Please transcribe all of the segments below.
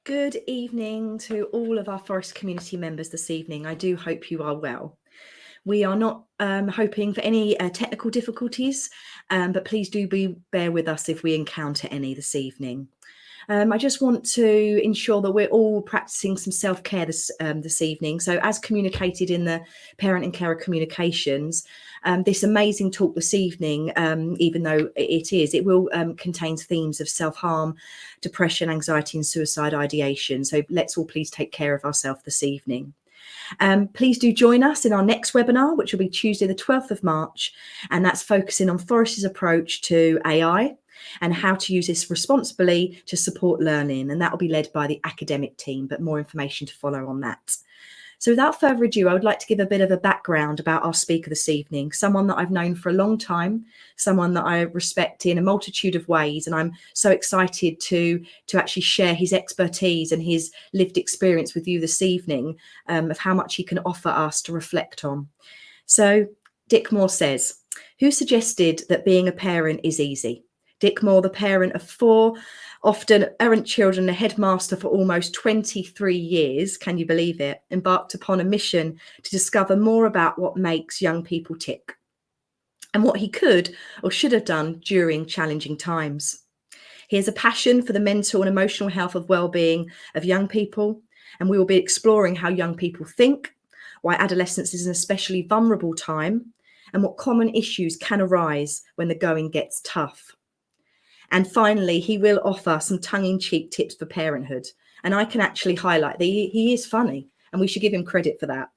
Good evening to all of our Forest community members this evening. I do hope you are well. We are not hoping for any technical difficulties, but please do bear with us if we encounter any this evening. I just want to ensure that we're all practicing some self-care this evening. So as communicated in the parent and carer communications, this amazing talk this evening, even though it will contain themes of self-harm, depression, anxiety and suicide ideation. So let's all please take care of ourselves this evening. Please do join us in our next webinar, which will be Tuesday the 12th of March, and that's focusing on Forest's approach to AI and how to use this responsibly to support learning, and that will be led by the academic team, but more information to follow on that. So without further ado, I would like to give a bit of a background about our speaker this evening, someone that I've known for a long time, someone that I respect in a multitude of ways, and I'm so excited to actually share his expertise and his lived experience with you this evening, of how much he can offer us to reflect on. So Dick Moore says, "Who suggested that being a parent is easy?" Dick Moore, the parent of 4 often errant children, a headmaster for almost 23 years, can you believe it, embarked upon a mission to discover more about what makes young people tick and what he could or should have done during challenging times. He has a passion for the mental and emotional health of well-being of young people, and we will be exploring how young people think, why adolescence is an especially vulnerable time, and what common issues can arise when the going gets tough. And finally, he will offer some tongue-in-cheek tips for parenthood. And I can actually highlight that he is funny, and we should give him credit for that.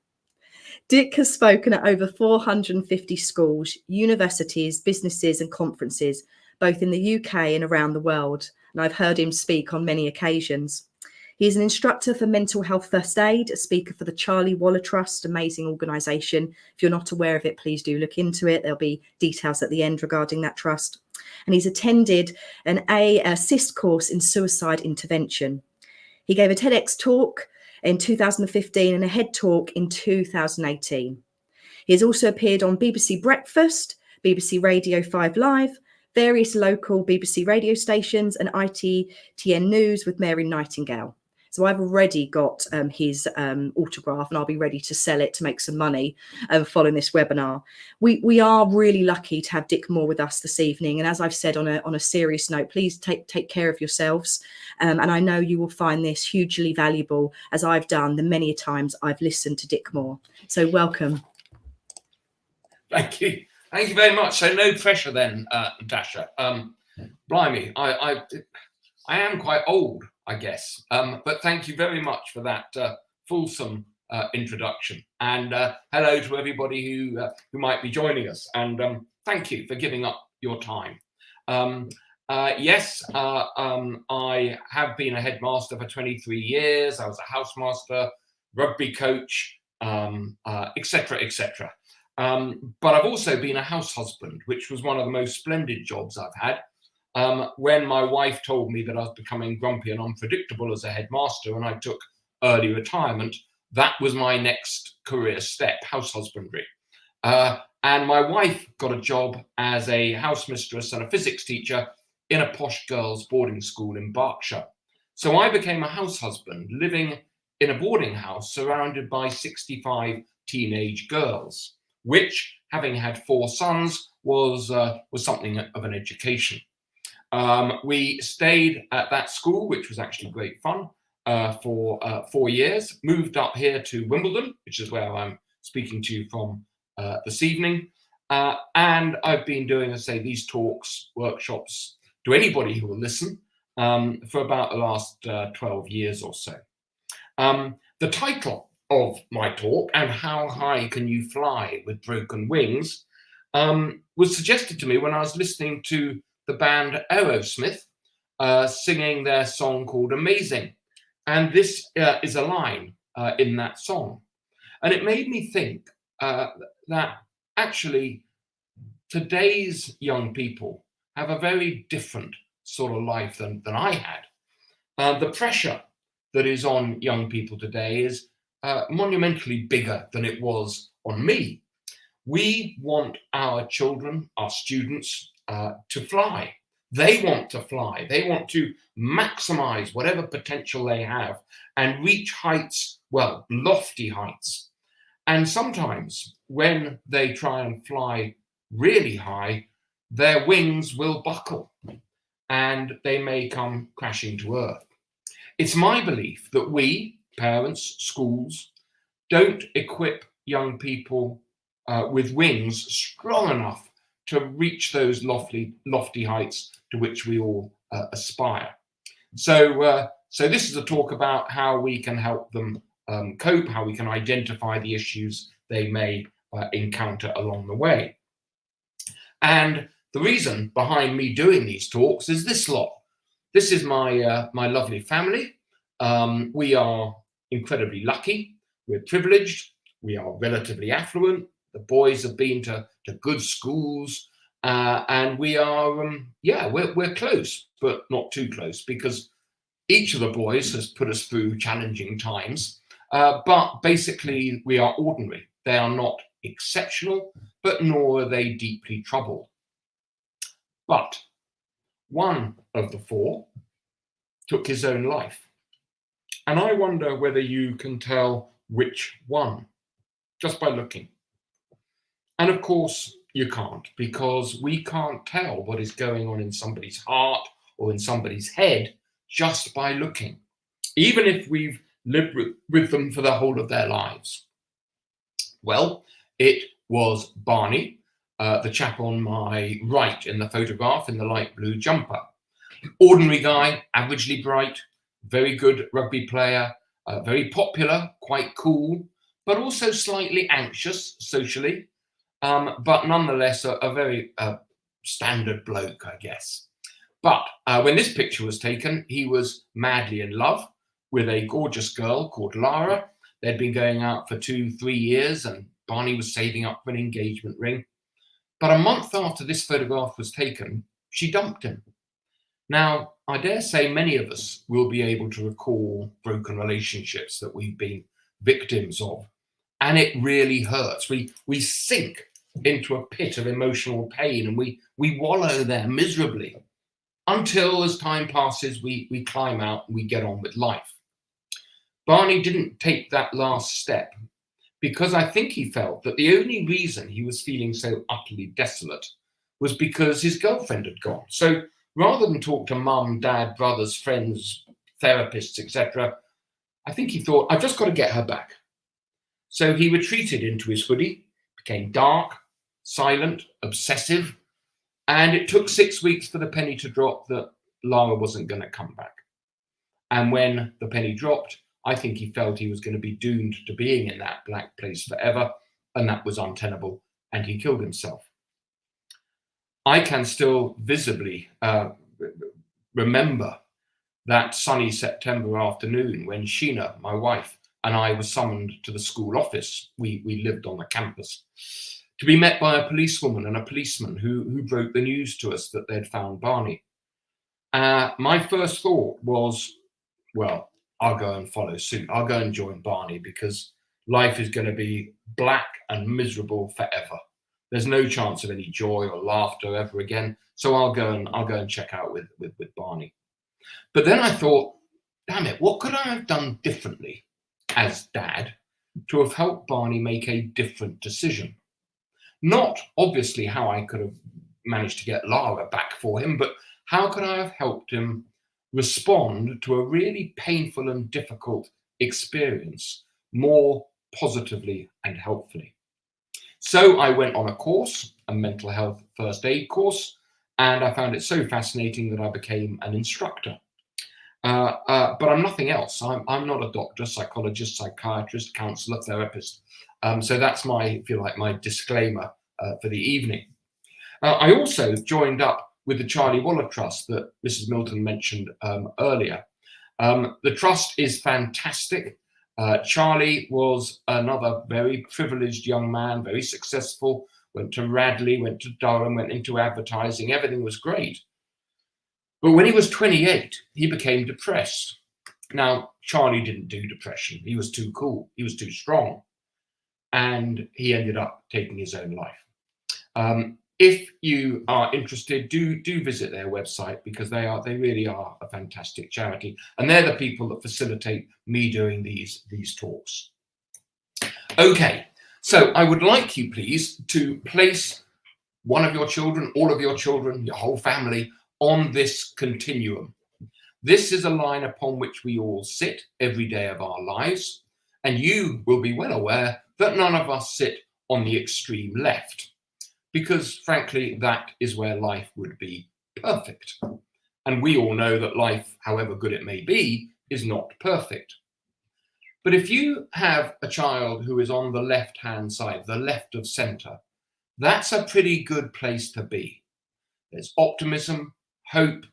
Dick has spoken at over 450 schools, universities, businesses and conferences, both in the UK and around the world. And I've heard him speak on many occasions. He is an instructor for mental health first aid, a speaker for the Charlie Waller Trust, amazing organisation. If you're not aware of it, please do look into it. There'll be details at the end regarding that trust. And he's attended an assist course in suicide intervention. He gave a TEDx talk in 2015 and a HEAD talk in 2018. He has also appeared on BBC Breakfast, BBC Radio 5 Live, various local BBC radio stations and ITN News with Mary Nightingale. So I've already got his autograph, and I'll be ready to sell it to make some money following this webinar. We are really lucky to have Dick Moore with us this evening. And as I've said on a serious note, please take care of yourselves. And I know you will find this hugely valuable, as I've done the many times I've listened to Dick Moore. So welcome. Thank you. Thank you very much. So no pressure then, Dasha. Blimey, I am quite old, I guess. But thank you very much for that fulsome introduction. And hello to everybody who might be joining us. And thank you for giving up your time. Yes, I have been a headmaster for 23 years. I was a housemaster, rugby coach, etc., etc. But I've also been a house husband, which was one of the most splendid jobs I've had. When my wife told me that I was becoming grumpy and unpredictable as a headmaster and I took early retirement, that was my next career step, house husbandry. And my wife got a job as a house mistress and a physics teacher in a posh girls' boarding school in Berkshire. So I became a house husband living in a boarding house surrounded by 65 teenage girls, which, having had 4 sons, was something of an education. We stayed at that school, which was actually great fun, for 4 years, moved up here to Wimbledon, which is where I'm speaking to you from this evening. And I've been doing, as I say, these talks, workshops to anybody who will listen for about the last 12 years or so. The title of my talk, "And How High Can You Fly with Broken Wings," was suggested to me when I was listening to the band Aerosmith singing their song called "Amazing." And this is a line in that song. And it made me think that actually today's young people have a very different sort of life than I had. The pressure that is on young people today is monumentally bigger than it was on me. We want our children, our students, to fly. They want to fly. They want to maximize whatever potential they have and reach heights, well, lofty heights. And sometimes when they try and fly really high, their wings will buckle and they may come crashing to earth. It's my belief that we, parents, schools, don't equip young people with wings strong enough to reach those lofty heights to which we all aspire. So this is a talk about how we can help them cope, how we can identify the issues they may encounter along the way. And the reason behind me doing these talks is this lot. This is my lovely family. We are incredibly lucky. We're privileged. We are relatively affluent. The boys have been to good schools, and we are we're close, but not too close, because each of the boys has put us through challenging times. But basically, we are ordinary. They are not exceptional, but nor are they deeply troubled. But one of the four took his own life. And I wonder whether you can tell which one, just by looking. And of course, you can't, because we can't tell what is going on in somebody's heart or in somebody's head just by looking, even if we've lived with them for the whole of their lives. Well, it was Barney, the chap on my right in the photograph in the light blue jumper. Ordinary guy, averagely bright, very good rugby player, very popular, quite cool, but also slightly anxious socially, but nonetheless a very standard bloke, I guess. But when this picture was taken, he was madly in love with a gorgeous girl called Lara. They'd been going out for 2-3 years, and Barney was saving up for an engagement ring. But a month after this photograph was taken, she dumped him. Now, I dare say many of us will be able to recall broken relationships that we've been victims of, and it really hurts. We sink into a pit of emotional pain, and we wallow there miserably until, as time passes, we climb out and we get on with life. Barney didn't take that last step because I think he felt that the only reason he was feeling so utterly desolate was because his girlfriend had gone. So rather than talk to mum, dad, brothers, friends, therapists, etc., I think he thought, I've just got to get her back. So he retreated into his hoodie, became dark, silent, obsessive, and it took 6 weeks for the penny to drop that Lara wasn't going to come back. And when the penny dropped, I think he felt he was going to be doomed to being in that black place forever, and that was untenable, and he killed himself. I can still visibly remember that sunny September afternoon when Sheena, my wife, and I were summoned to the school office. We lived on the campus, to be met by a policewoman and a policeman who broke the news to us that they'd found Barney. My first thought was, well, I'll go and follow suit. I'll go and join Barney, because life is going to be black and miserable forever. There's no chance of any joy or laughter ever again. So I'll go and check out with Barney. But then I thought, damn it, what could I have done differently as dad to have helped Barney make a different decision? Not obviously how I could have managed to get Lara back for him, but how could I have helped him respond to a really painful and difficult experience more positively and helpfully? So I went on a course, a mental health first aid course, and I found it so fascinating that I became an instructor. But I'm nothing else. I'm not a doctor, psychologist, psychiatrist, counselor, therapist. So that's my, if you like, my disclaimer for the evening. I also joined up with the Charlie Waller Trust that Mrs. Milton mentioned earlier. The trust is fantastic. Charlie was another very privileged young man, very successful, went to Radley, went to Durham, went into advertising, everything was great. But when he was 28, he became depressed. Now, Charlie didn't do depression. He was too cool. He was too strong. And he ended up taking his own life. if you are interested, do visit their website, because they really are a fantastic charity, and they're the people that facilitate me doing these talks. Okay, so I would like you, please, to place one of your children, all of your children, your whole family on this continuum. This is a line upon which we all sit every day of our lives, and you will be well aware that none of us sit on the extreme left, because frankly, that is where life would be perfect. And we all know that life, however good it may be, is not perfect. But if you have a child who is on the left-hand side, the left of center, that's a pretty good place to be. There's optimism, hope,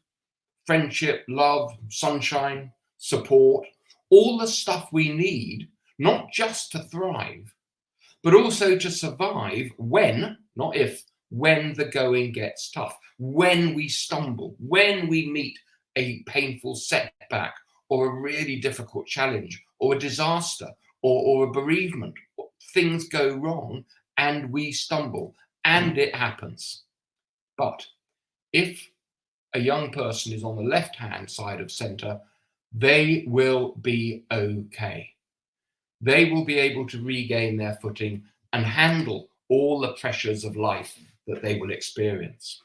friendship, love, sunshine, support, all the stuff we need, not just to thrive, but also to survive when, not if, when the going gets tough, when we stumble, when we meet a painful setback or a really difficult challenge or a disaster or a bereavement. Things go wrong and we stumble, and it happens. But if a young person is on the left-hand side of center, they will be okay. They will be able to regain their footing and handle all the pressures of life that they will experience.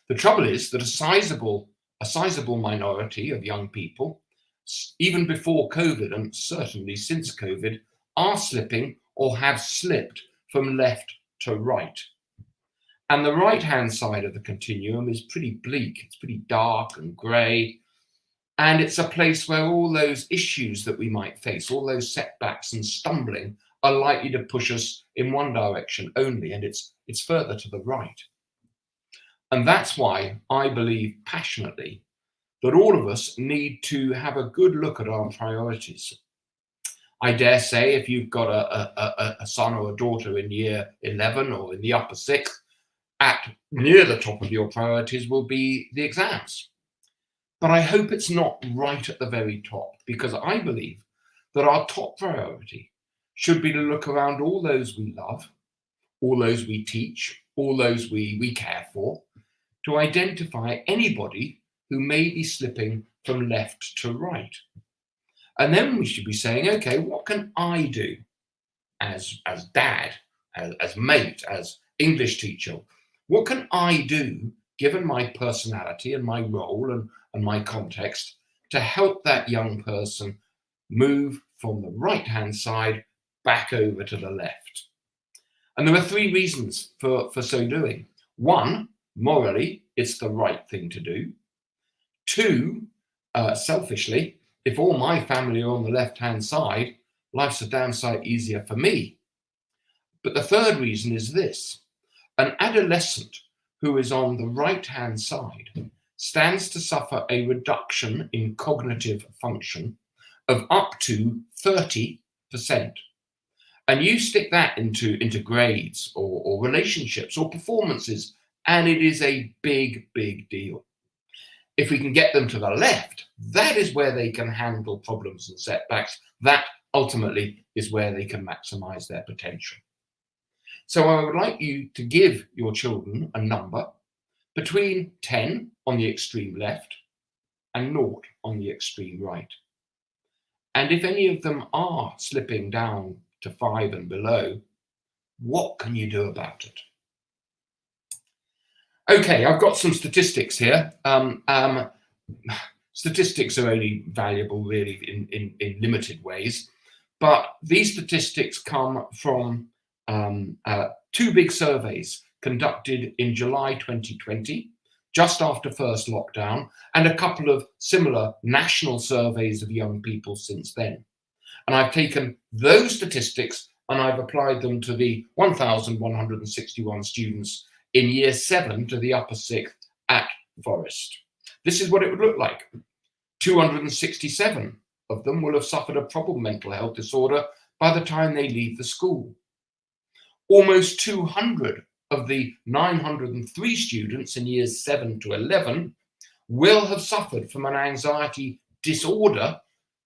The trouble is that a sizable minority of young people, even before COVID and certainly since COVID, are slipping or have slipped from left to right. And the right-hand side of the continuum is pretty bleak. It's pretty dark and grey. And it's a place where all those issues that we might face, all those setbacks and stumbling, are likely to push us in one direction only, and it's further to the right. And that's why I believe passionately that all of us need to have a good look at our priorities. I dare say if you've got a son or a daughter in year 11 or in the upper sixth, at near the top of your priorities will be the exams. But I hope it's not right at the very top, because I believe that our top priority should be to look around all those we love, all those we teach, all those we care for, to identify anybody who may be slipping from left to right. And then we should be saying, okay, what can I do as dad, as mate, as English teacher? What can I do, given my personality and my role and my context, to help that young person move from the right-hand side back over to the left? And there are three reasons for so doing. One, morally, it's the right thing to do. Two, selfishly, if all my family are on the left-hand side, life's a damn sight easier for me. But the third reason is this: an adolescent who is on the right-hand side stands to suffer a reduction in cognitive function of up to 30%. And you stick that into grades or relationships or performances, and it is a big, big deal. If we can get them to the left, that is where they can handle problems and setbacks. That ultimately is where they can maximize their potential. So I would like you to give your children a number between 10 on the extreme left and 0 on the extreme right. And if any of them are slipping down to 5 and below, what can you do about it? Okay, I've got some statistics here. Statistics are only valuable really in limited ways, but these statistics come from two big surveys conducted in July 2020, just after first lockdown, and a couple of similar national surveys of young people since then. And I've taken those statistics and I've applied them to the 1,161 students in year 7 to the upper 6th at Forest. This is what it would look like. 267 of them will have suffered a probable mental health disorder by the time they leave the school. Almost 200 of the 903 students in years 7 to 11 will have suffered from an anxiety disorder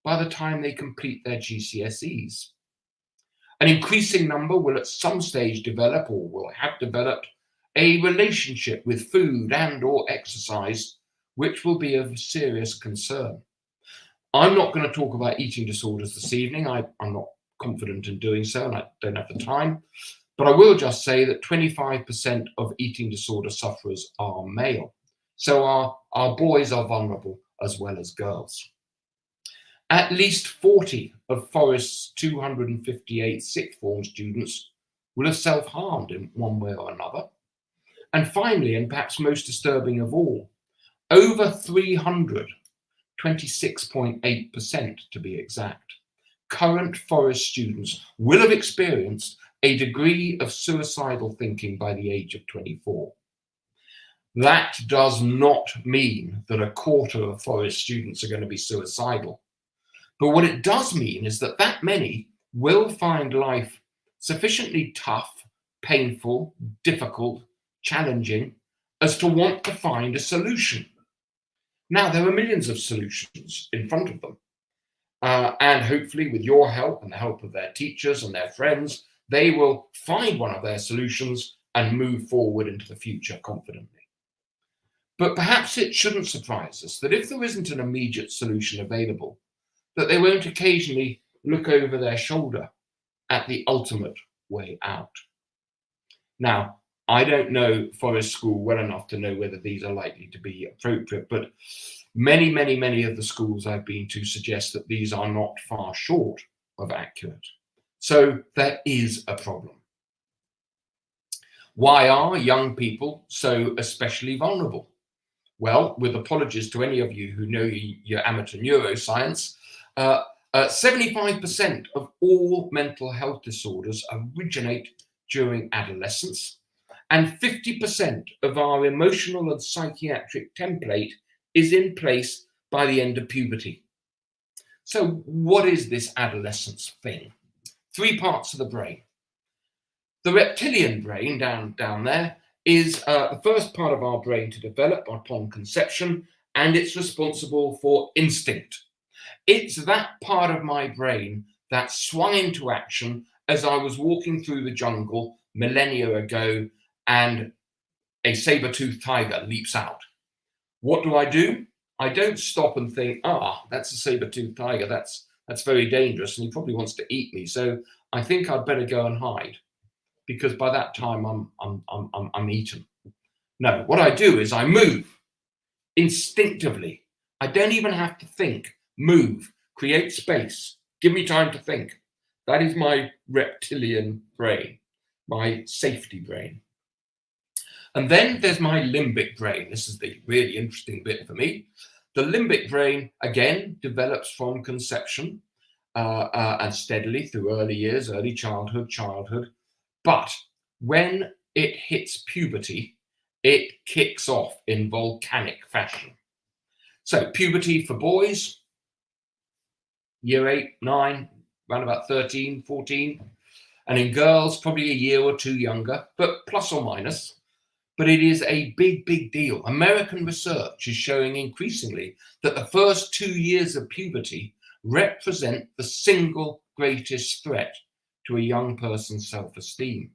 by the time they complete their GCSEs. An increasing number will at some stage develop or will have developed a relationship with food and or exercise, which will be of serious concern. I'm not going to talk about eating disorders this evening. I'm not confident in doing so, and I don't have the time. But I will just say that 25% of eating disorder sufferers are male. So our boys are vulnerable as well as girls. At least 40 of Forest's 258 sixth form students will have self-harmed in one way or another. And finally, and perhaps most disturbing of all, over 300, 26.8% to be exact, current Forest students will have experienced a degree of suicidal thinking by the age of 24. That does not mean that a quarter of Forest students are going to be suicidal. But what it does mean is that that many will find life sufficiently tough, painful, difficult, challenging, as to want to find a solution. Now, there are millions of solutions in front of them. And hopefully with your help and the help of their teachers and their friends, they will find one of their solutions and move forward into the future confidently. But perhaps it shouldn't surprise us that if there isn't an immediate solution available, that they won't occasionally look over their shoulder at the ultimate way out. Now, I don't know Forest School well enough to know whether these are likely to be appropriate, but many of the schools I've been to suggest that these are not far short of accurate. So there is a problem. Why are young people so especially vulnerable? Well, with apologies to any of you who know your amateur neuroscience, 75% of all mental health disorders originate during adolescence, and 50% of our emotional and psychiatric template is in place by the end of puberty. So what is this adolescence thing? 3 parts of the brain. The reptilian brain down there is the first part of our brain to develop upon conception, and it's responsible for instinct. It's that part of my brain that swung into action as I was walking through the jungle millennia ago and a saber-toothed tiger leaps out. What do? I don't stop and think, that's a saber-toothed tiger, that's very dangerous and he probably wants to eat me, so I think I'd better go and hide, because by that time I'm eaten. No, what I do is I move instinctively. I don't even have to think. Move, create space, give me time to think. That is my reptilian brain, my safety brain. And then there's my limbic brain. This is the really interesting bit for me. The limbic brain, again, develops from conception and steadily through early years, early childhood. But when it hits puberty, it kicks off in volcanic fashion. So puberty for boys, year 8, 9, around about 13, 14. And in girls, probably a year or 2 younger, but plus or minus. But it is a big deal. American research is showing increasingly that the first 2 years of puberty represent the single greatest threat to a young person's self-esteem.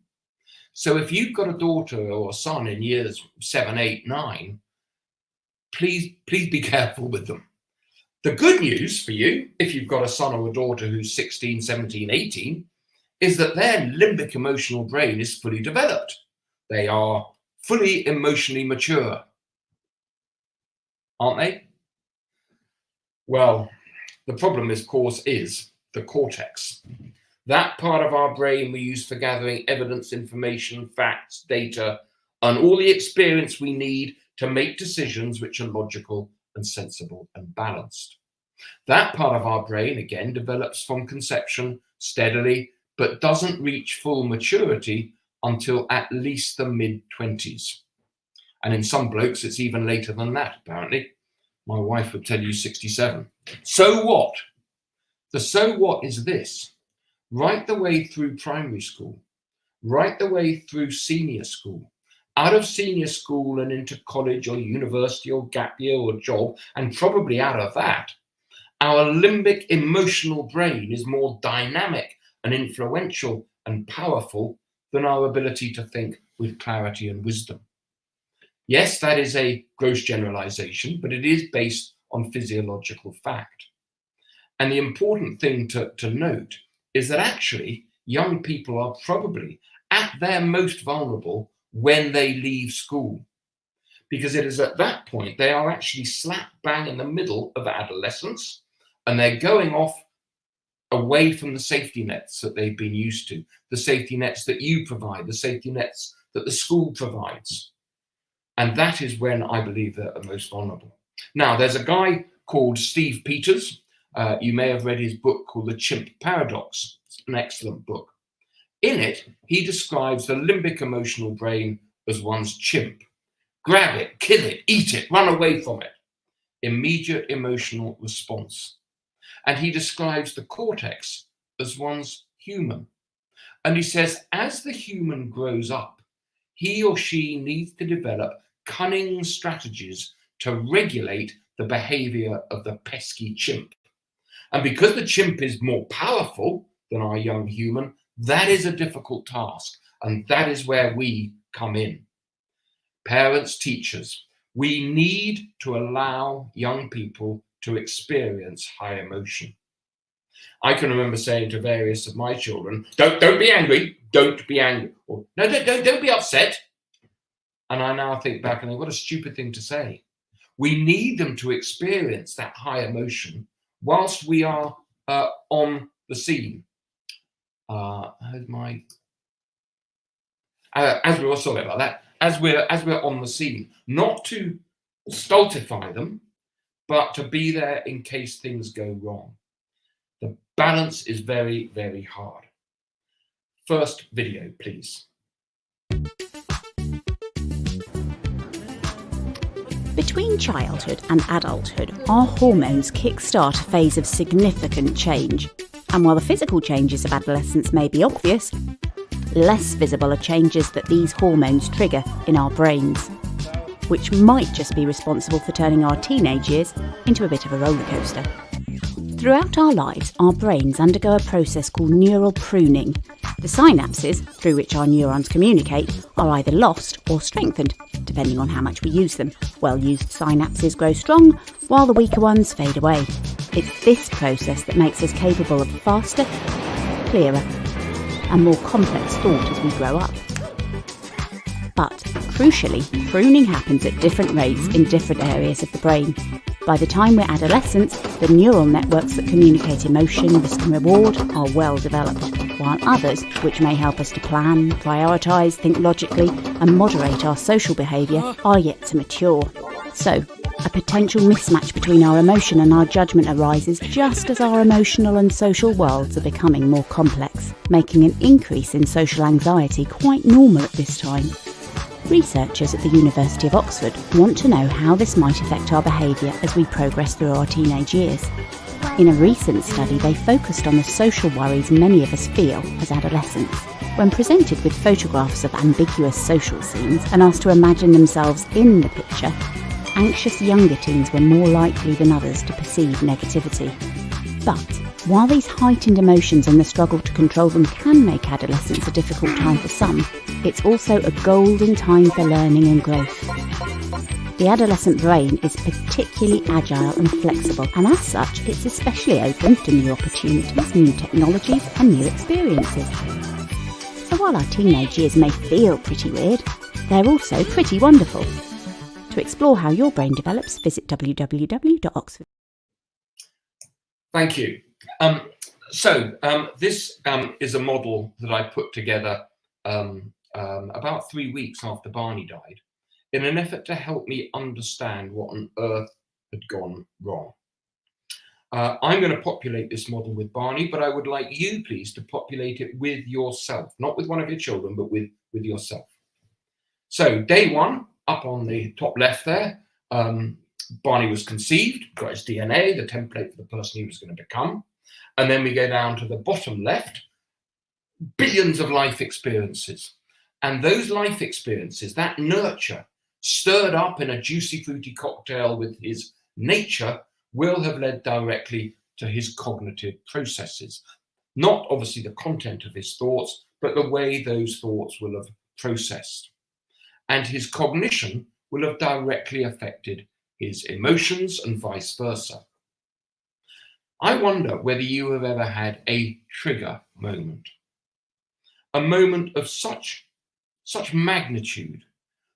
So if you've got a daughter or a son in years 7, 8, 9, please be careful with them. The good news for you, if you've got a son or a daughter who's 16, 17, 18, is that their limbic emotional brain is fully developed. They are fully emotionally mature, aren't they? Well, the problem, of course, is the cortex. That part of our brain we use for gathering evidence, information, facts, data, and all the experience we need to make decisions which are logical and sensible and balanced. That part of our brain, again, develops from conception steadily, but doesn't reach full maturity until at least the mid-20s. And in some blokes, it's even later than that, apparently. My wife would tell you 67. So what? The so what is this. Right the way through primary school, right the way through senior school, out of senior school and into college or university or gap year or job, and probably out of that, our limbic emotional brain is more dynamic and influential and powerful than our ability to think with clarity and wisdom. Yes, that is a gross generalization, but it is based on physiological fact. And the important thing to note is that actually young people are probably at their most vulnerable when they leave school, because it is at that point they are actually slap bang in the middle of adolescence, and they're going off away from the safety nets that they've been used to, the safety nets that you provide, the safety nets that the school provides. And that is when I believe they're most vulnerable. Now, there's a guy called Steve Peters. You may have read his book called The Chimp Paradox. It's an excellent book. In it, he describes the limbic emotional brain as one's chimp. Grab it, kill it, eat it, run away from it. Immediate emotional response. And he describes the cortex as one's human. And he says, as the human grows up, he or she needs to develop cunning strategies to regulate the behavior of the pesky chimp. And because the chimp is more powerful than our young human, that is a difficult task. And that is where we come in. Parents, teachers, we need to allow young people to experience high emotion. I can remember saying to various of my children, don't be angry, don't be angry. Or, no, don't be upset. And I now think back and think, what a stupid thing to say. We need them to experience that high emotion whilst we are on the scene. Sorry about that. As we're on the scene, not to stultify them, but to be there in case things go wrong. The balance is very, very hard. First video, please. Between childhood and adulthood, our hormones kickstart a phase of significant change. And while the physical changes of adolescence may be obvious, less visible are changes that these hormones trigger in our brains, which might just be responsible for turning our teenage years into a bit of a roller coaster. Throughout our lives, our brains undergo a process called neural pruning. The synapses through which our neurons communicate are either lost or strengthened, depending on how much we use them. Well-used synapses grow strong, while the weaker ones fade away. It's this process that makes us capable of faster, clearer, and more complex thought as we grow up. But, crucially, pruning happens at different rates in different areas of the brain. By the time we're adolescents, the neural networks that communicate emotion, risk and reward are well developed, while others, which may help us to plan, prioritise, think logically and moderate our social behaviour, are yet to mature. So, a potential mismatch between our emotion and our judgment arises just as our emotional and social worlds are becoming more complex, making an increase in social anxiety quite normal at this time. Researchers at the University of Oxford want to know how this might affect our behaviour as we progress through our teenage years. In a recent study, they focused on the social worries many of us feel as adolescents. When presented with photographs of ambiguous social scenes and asked to imagine themselves in the picture, anxious younger teens were more likely than others to perceive negativity. But while these heightened emotions and the struggle to control them can make adolescence a difficult time for some, it's also a golden time for learning and growth. The adolescent brain is particularly agile and flexible, and as such, it's especially open to new opportunities, new technologies, and new experiences. So while our teenage years may feel pretty weird, they're also pretty wonderful. To explore how your brain develops, visit www.oxford. Thank you. This is a model that I put together about 3 weeks after Barney died, in an effort to help me understand what on earth had gone wrong. I'm going to populate this model with Barney, but I would like you, please, to populate it with yourself, not with one of your children, but with yourself. So day one, up on the top left there, Barney was conceived, got his DNA, the template for the person he was going to become. And then we go down to the bottom left, billions of life experiences. And those life experiences, that nurture, stirred up in a juicy, fruity cocktail with his nature, will have led directly to his cognitive processes. Not obviously the content of his thoughts, but the way those thoughts will have processed, and his cognition will have directly affected his emotions and vice versa. I wonder whether you have ever had a trigger moment, a moment of such magnitude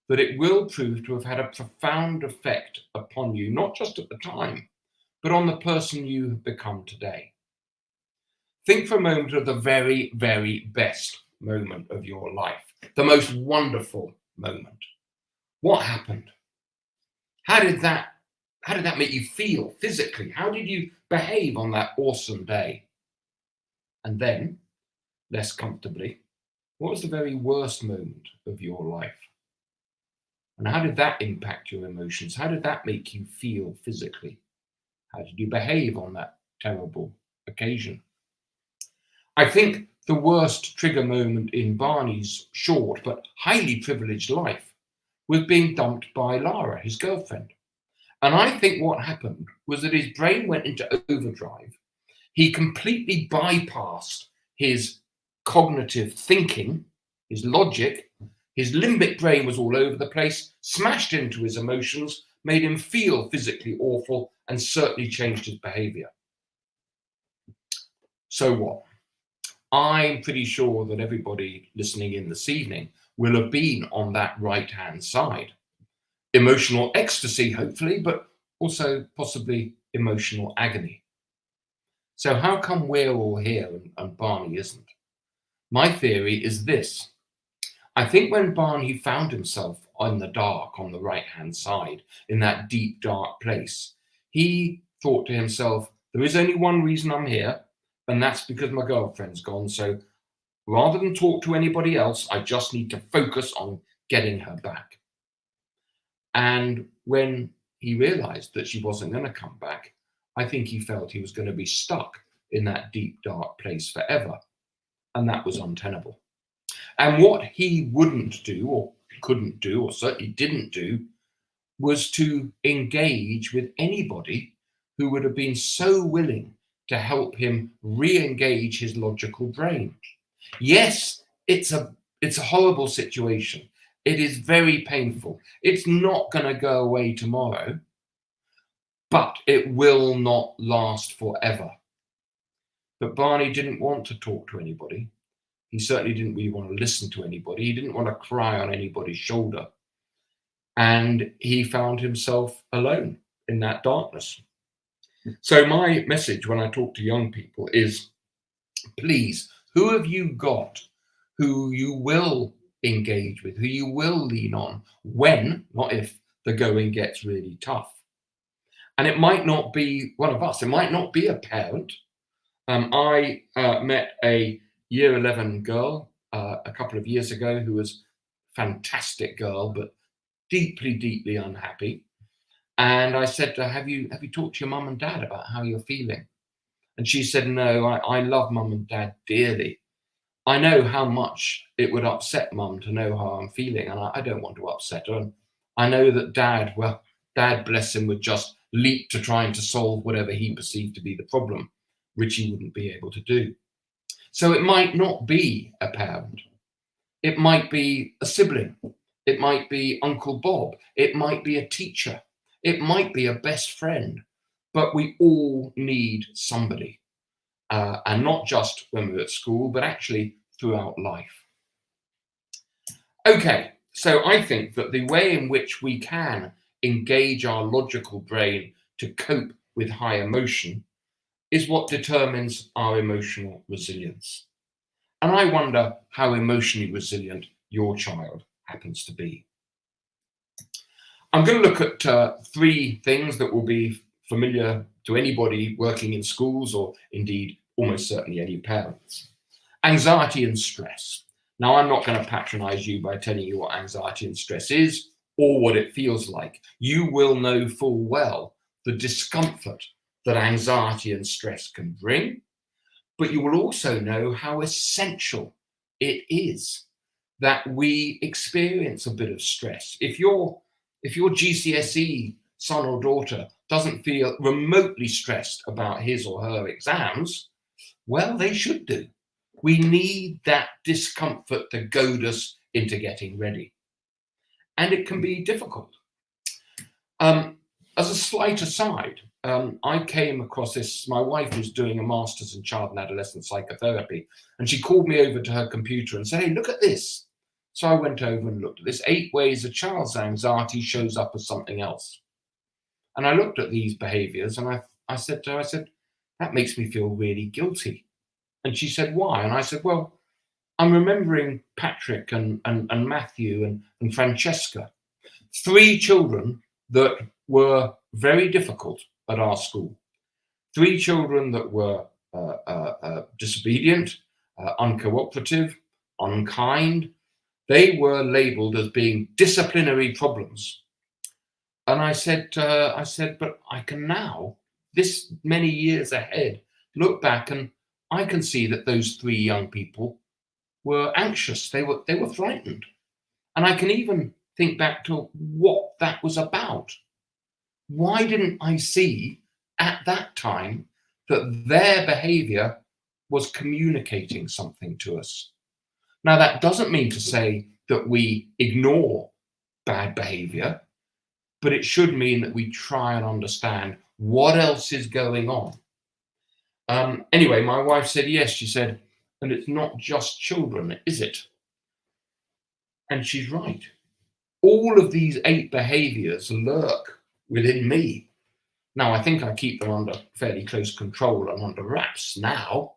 that it will prove to have had a profound effect upon you, not just at the time, but on the person you have become today. Think for a moment of the very, very best moment of your life, the most wonderful moment. What happened? How did that make you feel physically? How did you behave on that awesome day? And then, less comfortably, what was the very worst moment of your life? And how did that impact your emotions? How did that make you feel physically? How did you behave on that terrible occasion? I think the worst trigger moment in Barney's short but highly privileged life was being dumped by Lara, his girlfriend. And I think what happened was that his brain went into overdrive. He completely bypassed his cognitive thinking, his logic. His limbic brain was all over the place, smashed into his emotions, made him feel physically awful, and certainly changed his behavior. So what? I'm pretty sure that everybody listening in this evening will have been on that right-hand side. Emotional ecstasy, hopefully, but also possibly emotional agony. So how come we're all here and Barney isn't? My theory is this. I think when Barney found himself in the dark on the right-hand side, in that deep, dark place, he thought to himself, there is only one reason I'm here, and that's because my girlfriend's gone. So rather than talk to anybody else, I just need to focus on getting her back. And when he realized that she wasn't going to come back, I think he felt he was going to be stuck in that deep, dark place forever. And that was untenable. And what he wouldn't do, or couldn't do, or certainly didn't do, was to engage with anybody who would have been so willing to help him re-engage his logical brain. Yes, it's a horrible situation. It is very painful. It's not going to go away tomorrow, but it will not last forever. But Barney didn't want to talk to anybody. He certainly didn't really want to listen to anybody. He didn't want to cry on anybody's shoulder. And he found himself alone in that darkness. So my message when I talk to young people is, please, who have you got who you will engage with, who you will lean on when, not if, the going gets really tough? And it might not be one of us. It might not be a parent. I met a year 11 girl a couple of years ago who was a fantastic girl, but deeply, deeply unhappy. And I said to her, have you talked to your mum and dad about how you're feeling? And she said, no, I love mum and dad dearly. I know how much it would upset mum to know how I'm feeling, and I don't want to upset her. And I know that dad, bless him, would just leap to trying to solve whatever he perceived to be the problem, which he wouldn't be able to do. So it might not be a parent. It might be a sibling. It might be Uncle Bob. It might be a teacher. It might be a best friend. But we all need somebody. And not just when we're at school, but actually throughout life. Okay, so I think that the way in which we can engage our logical brain to cope with high emotion is what determines our emotional resilience. And I wonder how emotionally resilient your child happens to be. I'm going to look at 3 things that will be familiar to anybody working in schools, or indeed almost certainly any parents. Anxiety and stress. Now, I'm not going to patronize you by telling you what anxiety and stress is or what it feels like. You will know full well the discomfort that anxiety and stress can bring, but you will also know how essential it is that we experience a bit of stress. If your GCSE son or daughter doesn't feel remotely stressed about his or her exams, well, they should do. We need that discomfort to goad us into getting ready. And it can be difficult. As a slight aside, I came across this. My wife was doing a master's in child and adolescent psychotherapy, and she called me over to her computer and said, "Hey, look at this." So I went over and looked at this: 8 ways a child's anxiety shows up as something else. And I looked at these behaviors and I said to her, that makes me feel really guilty. And she said, why? And I said, well, I'm remembering Patrick and Matthew and Francesca, 3 children that were very difficult at our school. 3 children that were disobedient, uncooperative, unkind. They were labeled as being disciplinary problems. And I said to her, but I can now, this many years ahead, look back and I can see that those 3 young people were anxious. They were frightened. And I can even think back to what that was about. Why didn't I see at that time that their behavior was communicating something to us? Now, that doesn't mean to say that we ignore bad behavior, but it should mean that we try and understand what else is going on. Anyway, my wife said, yes, she said, and it's not just children, is it? And she's right. All of these 8 behaviors lurk within me. Now, I think I keep them under fairly close control and under wraps now,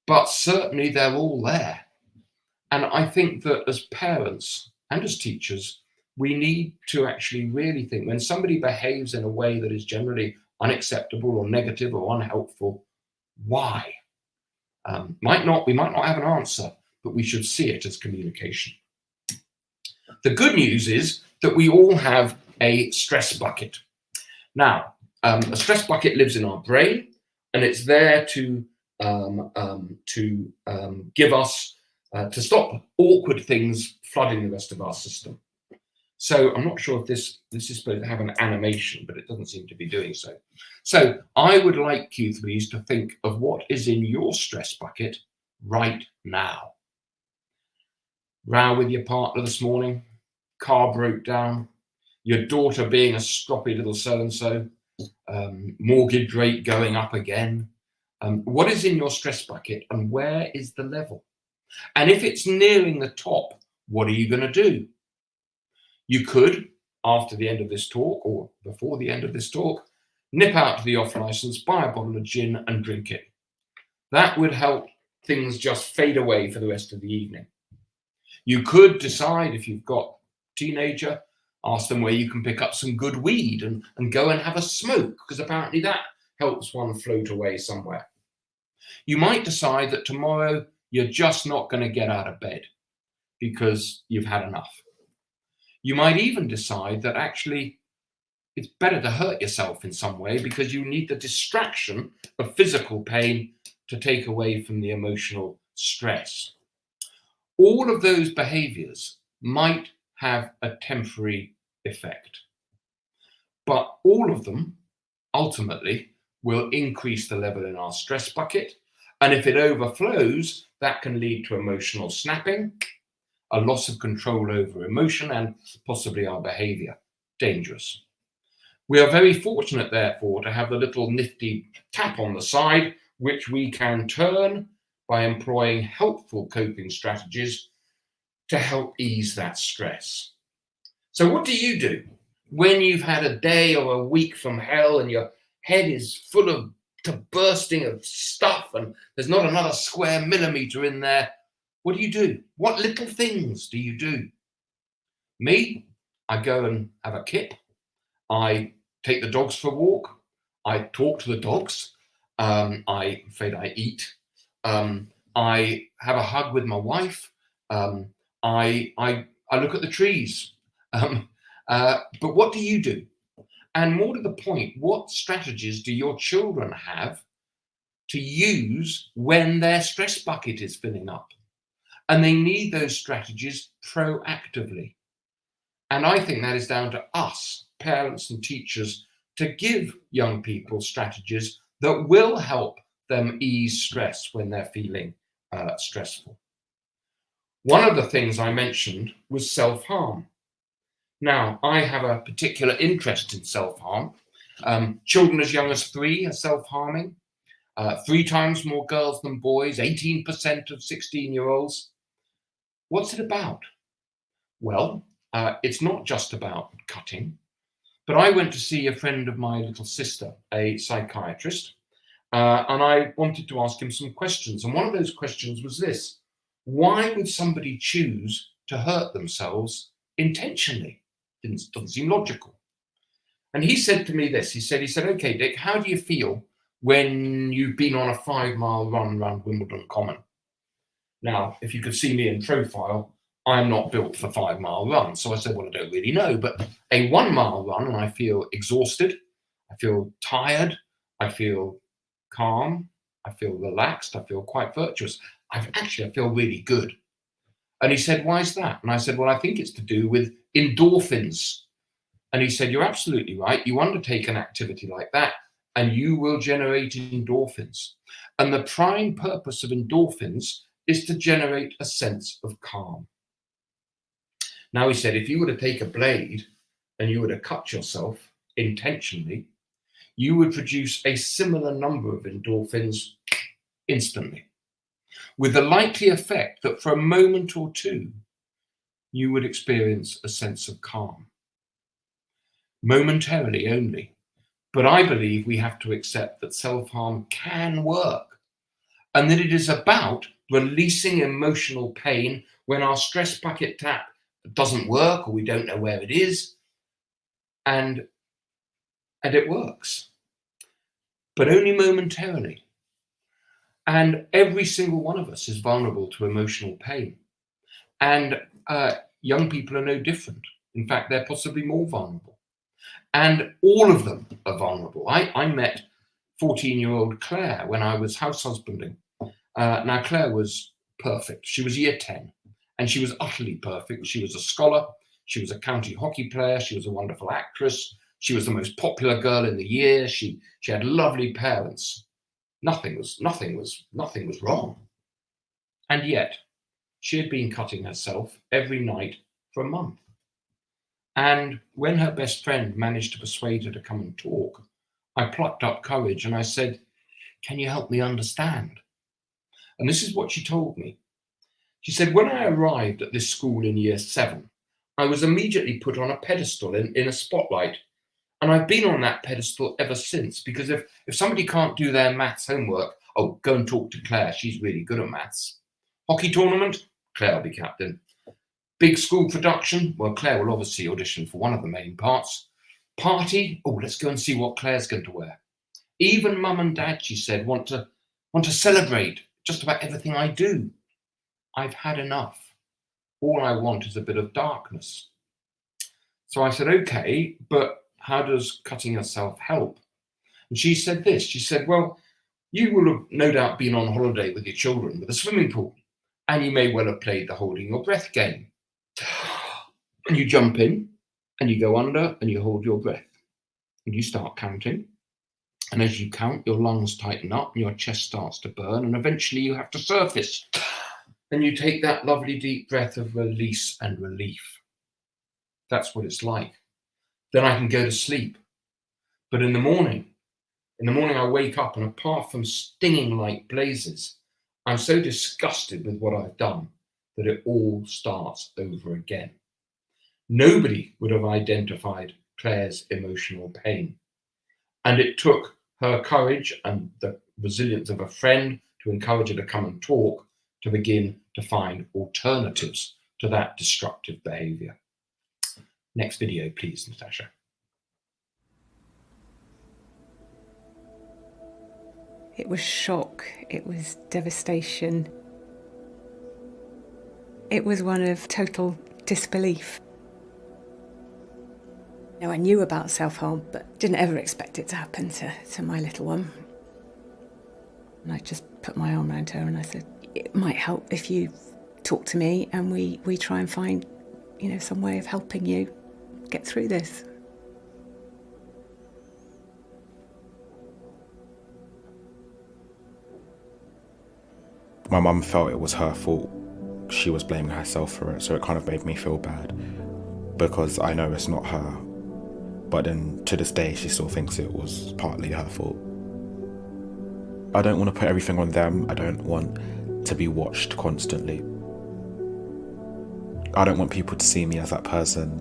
but certainly they're all there. And I think that as parents and as teachers, we need to actually really think when somebody behaves in a way that is generally unacceptable or negative or unhelpful, why? We might not have an answer, but we should see it as communication. The good news is that we all have a stress bucket. Now, a stress bucket lives in our brain, and it's there to give us to stop awkward things flooding the rest of our system. So I'm not sure if this is supposed to have an animation, but it doesn't seem to be doing so. So I would like you please to think of what is in your stress bucket right now. Row with your partner this morning, car broke down, your daughter being a stroppy little so-and-so, mortgage rate going up again. What is in your stress bucket and where is the level? And if it's nearing the top, what are you going to do? You could, after the end of this talk or before the end of this talk, nip out to the off license, buy a bottle of gin and drink it. That would help things just fade away for the rest of the evening. You could decide, if you've got a teenager, ask them where you can pick up some good weed and go and have a smoke, because apparently that helps one float away somewhere. You might decide that tomorrow you're just not going to get out of bed because you've had enough. You might even decide that actually it's better to hurt yourself in some way because you need the distraction of physical pain to take away from the emotional stress. All of those behaviors might have a temporary effect, but all of them ultimately will increase the level in our stress bucket. And if it overflows, that can lead to emotional snapping, a loss of control over emotion, and possibly our behavior. Dangerous. We are very fortunate, therefore, to have the little nifty tap on the side, which we can turn by employing helpful coping strategies to help ease that stress. So what do you do when you've had a day or a week from hell and your head is full of to bursting of stuff and there's not another square millimeter in there? What do you do? What little things do you do? Me, I go and have a kip. I take the dogs for a walk. I talk to the dogs. I'm afraid I eat. I have a hug with my wife. I look at the trees. But what do you do? And more to the point, what strategies do your children have to use when their stress bucket is filling up? And they need those strategies proactively. And I think that is down to us, parents and teachers, to give young people strategies that will help them ease stress when they're feeling stressful. One of the things I mentioned was self-harm. Now, I have a particular interest in self-harm. Children as young as 3 are self-harming. 3 times more girls than boys, 18% of 16-year-olds. What's it about? Well, it's not just about cutting, but I went to see a friend of my little sister, a psychiatrist, and I wanted to ask him some questions. And one of those questions was this: why would somebody choose to hurt themselves intentionally? Doesn't seem logical. And he said to me this, he said, okay, Dick, how do you feel when you've been on a 5-mile run around Wimbledon Common? Now, if you could see me in profile, I'm not built for 5-mile runs. So I said, well, I don't really know, but a 1-mile run and I feel exhausted, I feel tired, I feel calm, I feel relaxed, I feel quite virtuous. I feel really good. And he said, why is that? And I said, well, I think it's to do with endorphins. And he said, you're absolutely right. You undertake an activity like that and you will generate endorphins. And the prime purpose of endorphins is to generate a sense of calm. Now, he said, if you were to take a blade and you were to cut yourself intentionally, you would produce a similar number of endorphins instantly, with the likely effect that for a moment or two, you would experience a sense of calm. Momentarily only. But I believe we have to accept that self-harm can work, and that it is about releasing emotional pain when our stress bucket tap doesn't work or we don't know where it is, and it works, but only momentarily. And every single one of us is vulnerable to emotional pain, and young people are no different. In fact, they're possibly more vulnerable, and all of them are vulnerable. I met 14-year-old Claire when I was house husbanding. Now, Claire was perfect. She was year 10. And she was utterly perfect. She was a scholar. She was a county hockey player. She was a wonderful actress. She was the most popular girl in the year. She had lovely parents. Nothing was wrong. And yet, she had been cutting herself every night for a month. And when her best friend managed to persuade her to come and talk, I plucked up courage and I said, can you help me understand? And this is what she told me. She said, when I arrived at this school in year 7, I was immediately put on a pedestal in a spotlight. And I've been on that pedestal ever since, because if somebody can't do their maths homework, oh, go and talk to Claire. She's really good at maths. Hockey tournament, Claire will be captain. Big school production, well, Claire will obviously audition for one of the main parts. Party, oh, let's go and see what Claire's going to wear. Even mum and dad, she said, want to celebrate just about everything I do. I've had enough. All I want is a bit of darkness. So I said, okay, but how does cutting yourself help? And she said this, she said, well, you will have no doubt been on holiday with your children with a swimming pool, and you may well have played the holding your breath game. And you jump in and you go under and you hold your breath and you start counting. And as you count, your lungs tighten up and your chest starts to burn, and eventually you have to surface. And you take that lovely deep breath of release and relief. That's what it's like. Then I can go to sleep. But in the morning I wake up, and apart from stinging like blazes, I'm so disgusted with what I've done that it all starts over again. Nobody would have identified Claire's emotional pain. And it took her courage and the resilience of a friend to encourage her to come and talk, to begin to find alternatives to that destructive behavior. Next video, please, Natasha. It was shock. It was devastation. It was one of total disbelief. Now, I knew about self-harm, but didn't ever expect it to happen to my little one. And I just put my arm around her and I said, it might help if you talk to me and we try and find, some way of helping you get through this. My mum felt it was her fault. she was blaming herself for it, so it kind of made me feel bad because I know it's not her, but then to this day she still thinks it was partly her fault. I don't want to put everything on them. I don't want to be watched constantly. I don't want people to see me as that person.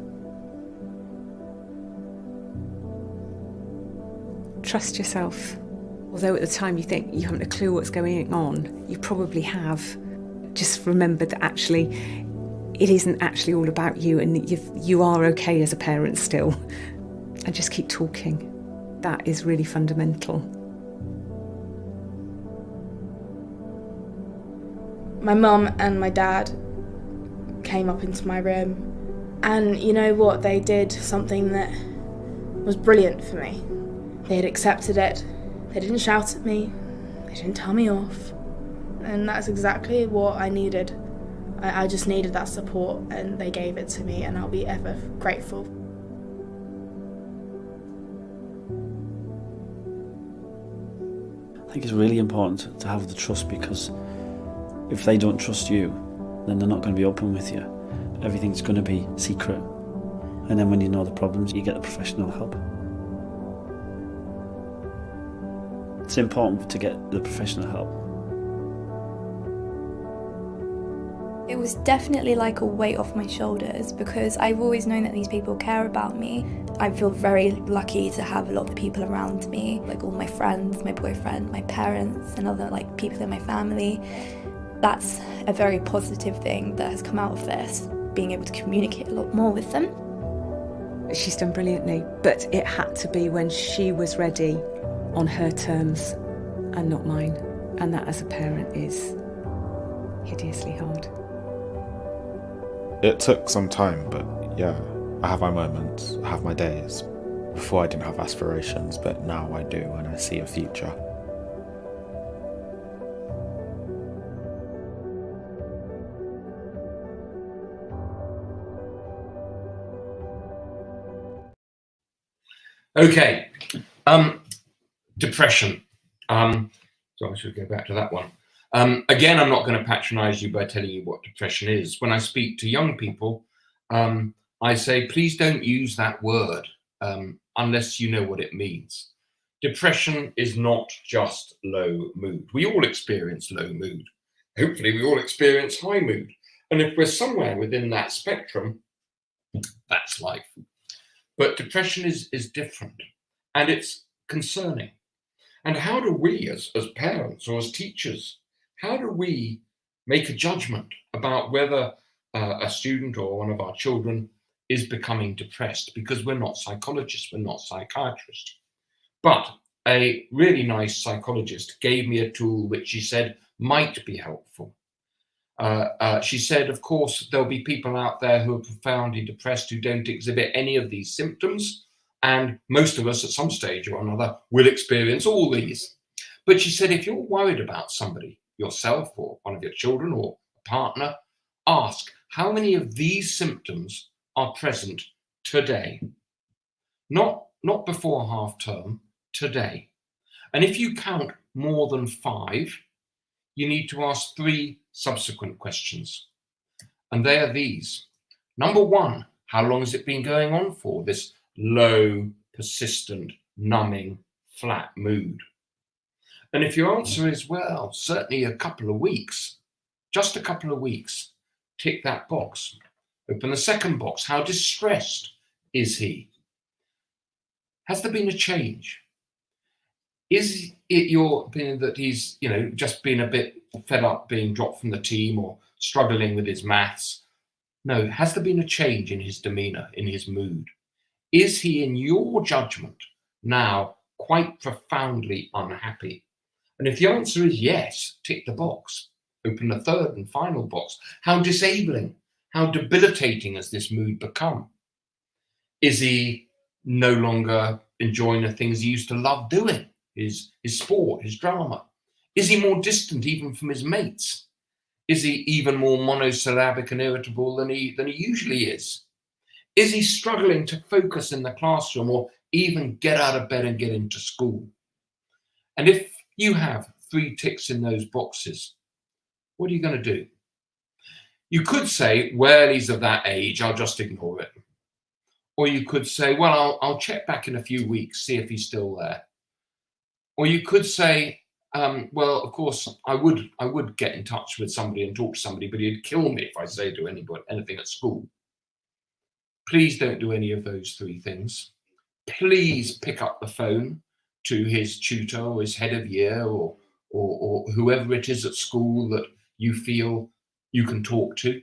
Trust yourself. Although at the time you think you haven't a clue what's going on, you probably have. Just remember that actually it isn't actually all about you, and you are okay as a parent still. And just keep talking. That is really fundamental. My mum and my dad came up into my room, and you know what, they did something that was brilliant for me. They had accepted it. They didn't shout at me. They didn't tell me off. And that's exactly what I needed. I just needed that support, and they gave it to me, and I'll be ever grateful. I think it's really important to have the trust, because if they don't trust you, then they're not going to be open with you. Everything's going to be secret. And then when you know the problems, you get the professional help. It's important to get the professional help. It was definitely like a weight off my shoulders, because I've always known that these people care about me. I feel very lucky to have a lot of the people around me, like all my friends, my boyfriend, my parents, and other like people in my family. That's a very positive thing that has come out of this, being able to communicate a lot more with them. She's done brilliantly, but it had to be when she was ready, on her terms and not mine. And that as a parent is hideously hard. It took some time, but yeah, I have my moments, I have my days. Before I didn't have aspirations, but now I do, and I see a future. Okay, depression. So I should go back to that one. Again, I'm not going to patronize you by telling you what depression is. When I speak to young people, I say, please don't use that word unless you know what it means. Depression is not just low mood. We all experience low mood. Hopefully we all experience high mood. And if we're somewhere within that spectrum, that's life. But depression is different, and it's concerning. And how do we as parents or as teachers, how do we make a judgment about whether a student or one of our children is becoming depressed? Because we're not psychologists, we're not psychiatrists. But a really nice psychologist gave me a tool which she said might be helpful. She said, of course, there'll be people out there who are profoundly depressed who don't exhibit any of these symptoms. And most of us at some stage or another will experience all these. But she said, if you're worried about somebody, yourself or one of your children or a partner, ask how many of these symptoms are present today. Not before half term, today. And if you count more than 5, you need to ask 3 subsequent questions. And they are these. Number 1, how long has it been going on for, this low, persistent, numbing, flat mood? And if your answer is, well, certainly a couple of weeks, just a couple of weeks, tick that box. Open the second box. How distressed is he? Has there been a change? Is it your opinion that he's, just been a bit fed up being dropped from the team or struggling with his maths? No, has there been a change in his demeanour, in his mood? Is he, in your judgment, now quite profoundly unhappy? And if the answer is yes, tick the box. Open the third and final box. How disabling, how debilitating has this mood become? Is he no longer enjoying the things he used to love doing? His sport, his drama? Is he more distant even from his mates? Is he even more monosyllabic and irritable than he usually is? Is he struggling to focus in the classroom or even get out of bed and get into school? And if you have 3 ticks in those boxes, what are you going to do? You could say, well, he's of that age, I'll just ignore it. Or you could say, well, I'll check back in a few weeks, see if he's still there. Or you could say, well, of course, I would get in touch with somebody and talk to somebody, but he'd kill me if I say to anybody anything at school. Please don't do any of those three things. Please pick up the phone to his tutor or his head of year or whoever it is at school that you feel you can talk to.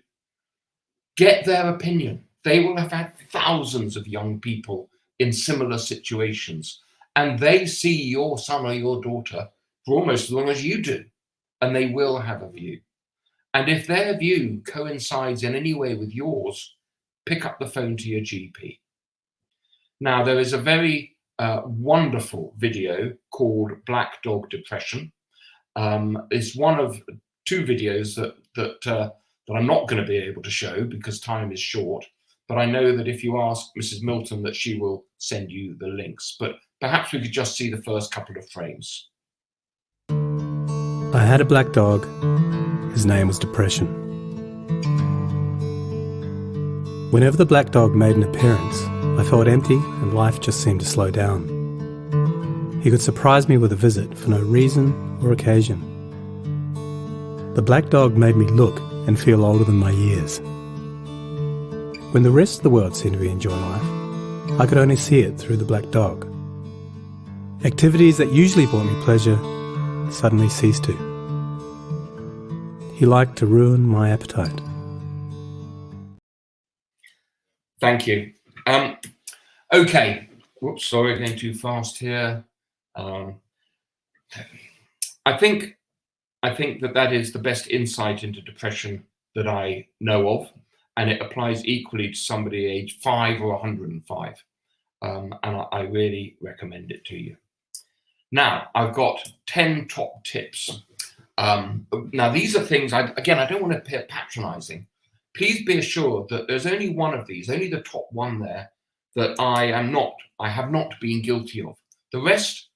Get their opinion. They will have had thousands of young people in similar situations, and they see your son or your daughter for almost as long as you do, and they will have a view. And if their view coincides in any way with yours, pick up the phone to your GP. Now, there is a very wonderful video called Black Dog Depression. It's one of two videos that I'm not going to be able to show because time is short. But I know that if you ask Mrs. Milton, that she will send you the links. But perhaps we could just see the first couple of frames. I had a black dog. His name was Depression. Whenever the black dog made an appearance, I felt empty and life just seemed to slow down. He could surprise me with a visit for no reason or occasion. The black dog made me look and feel older than my years. When the rest of the world seemed to be enjoying life, I could only see it through the black dog. Activities that usually brought me pleasure suddenly ceased to. He liked to ruin my appetite. Thank you. Okay. Whoops, sorry, going too fast here. I think that is the best insight into depression that I know of, and it applies equally to somebody aged 5 or 105. And I really recommend it to you. Now, I've got 10 top tips. Now, these are things, I don't want to appear patronizing. Please be assured that there's only one of these, only the top one there, that I have not been guilty of. The rest,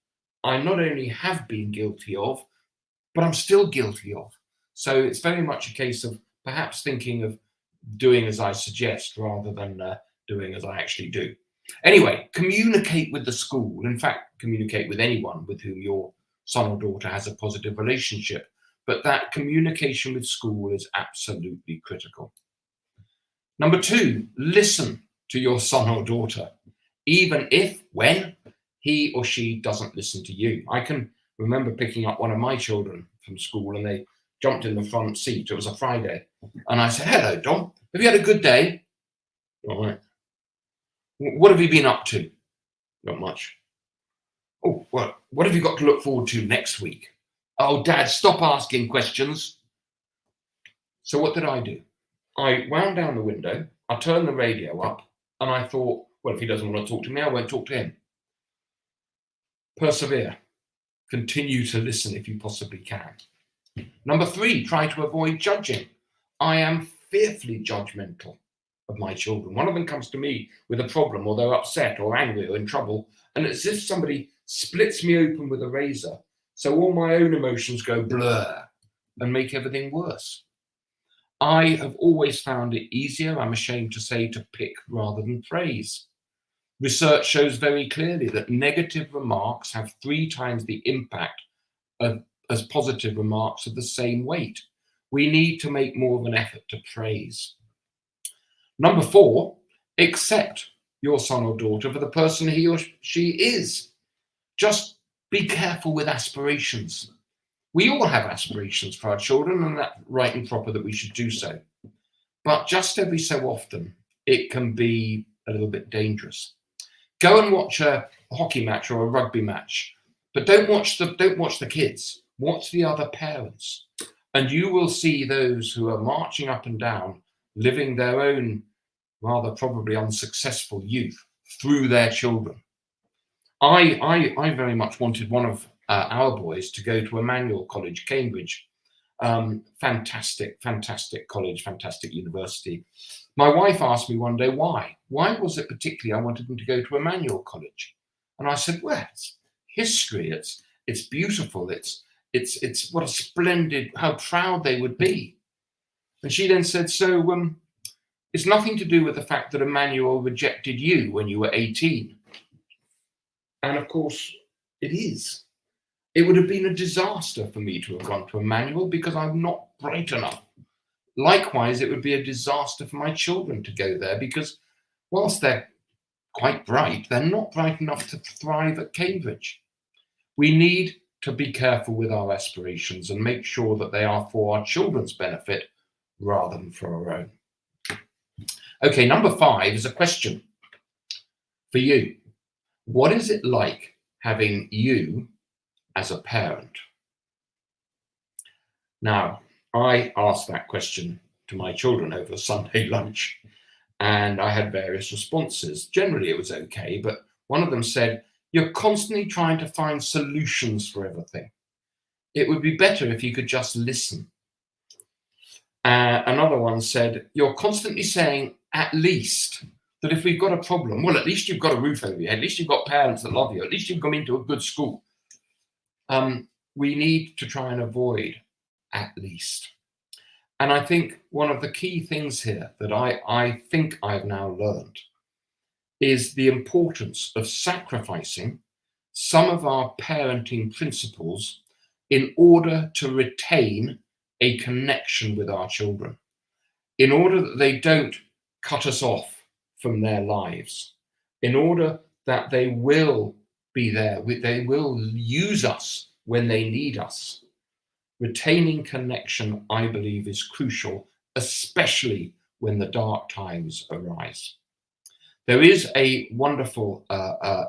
I not only have been guilty of, but I'm still guilty of. So it's very much a case of perhaps thinking of doing as I suggest rather than doing as I actually do. Anyway, communicate with the school. In fact, communicate with anyone with whom your son or daughter has a positive relationship. But that communication with school is absolutely critical. Number 2, listen to your son or daughter, even if, when he or she doesn't listen to you. I can remember picking up one of my children from school and they jumped in the front seat. It was a Friday. And I said, hello, Dom, have you had a good day? All right. What have you been up to? Not much. Oh, well, what have you got to look forward to next week? Oh, Dad, stop asking questions. So what did I do? I wound down the window, I turned the radio up, and I thought, well, if he doesn't want to talk to me, I won't talk to him. Persevere. Continue to listen if you possibly can. Number 3, try to avoid judging. I am fearfully judgmental of my children. One of them comes to me with a problem, or they're upset or angry or in trouble, and it's as if somebody splits me open with a razor, so all my own emotions go blur and make everything worse. I have always found it easier, I'm ashamed to say, to pick rather than praise. Research shows very clearly that negative remarks have 3 times the impact as positive remarks of the same weight. We need to make more of an effort to praise. Number 4, accept your son or daughter for the person he or she is. Just be careful with aspirations. We all have aspirations for our children, and that's right and proper that we should do so. But just every so often, it can be a little bit dangerous. Go and watch a hockey match or a rugby match, but don't watch the kids. Watch the other parents, and you will see those who are marching up and down, living their own rather probably unsuccessful youth through their children. I very much wanted one of our boys to go to Emmanuel College, Cambridge. Fantastic college, fantastic university. My wife asked me one day why. Why was it particularly I wanted him to go to Emmanuel College? And I said, well, it's history. It's beautiful. It's what a splendid, how proud they would be. And she then said, so it's nothing to do with the fact that Emmanuel rejected you when you were 18. And of course, it is. It would have been a disaster for me to have gone to Emmanuel because I'm not bright enough. Likewise, it would be a disaster for my children to go there because whilst they're quite bright, they're not bright enough to thrive at Cambridge. We need to be careful with our aspirations and make sure that they are for our children's benefit rather than for our own. Okay, number 5 is a question for you. What is it like having you as a parent? Now, I asked that question to my children over a Sunday lunch, and I had various responses. Generally, it was okay, but one of them said, "You're constantly trying to find solutions for everything. It would be better if you could just listen." Another one said, "You're constantly saying, at least, that if we've got a problem, well, at least you've got a roof over your head, at least you've got parents that love you, at least you've gone into a good school." We need to try and avoid at least. And I think one of the key things here that I think I've now learned is the importance of sacrificing some of our parenting principles in order to retain a connection with our children, in order that they don't cut us off from their lives, in order that they will be there, they will use us when they need us. Retaining connection, I believe, is crucial, especially when the dark times arise. There is a wonderful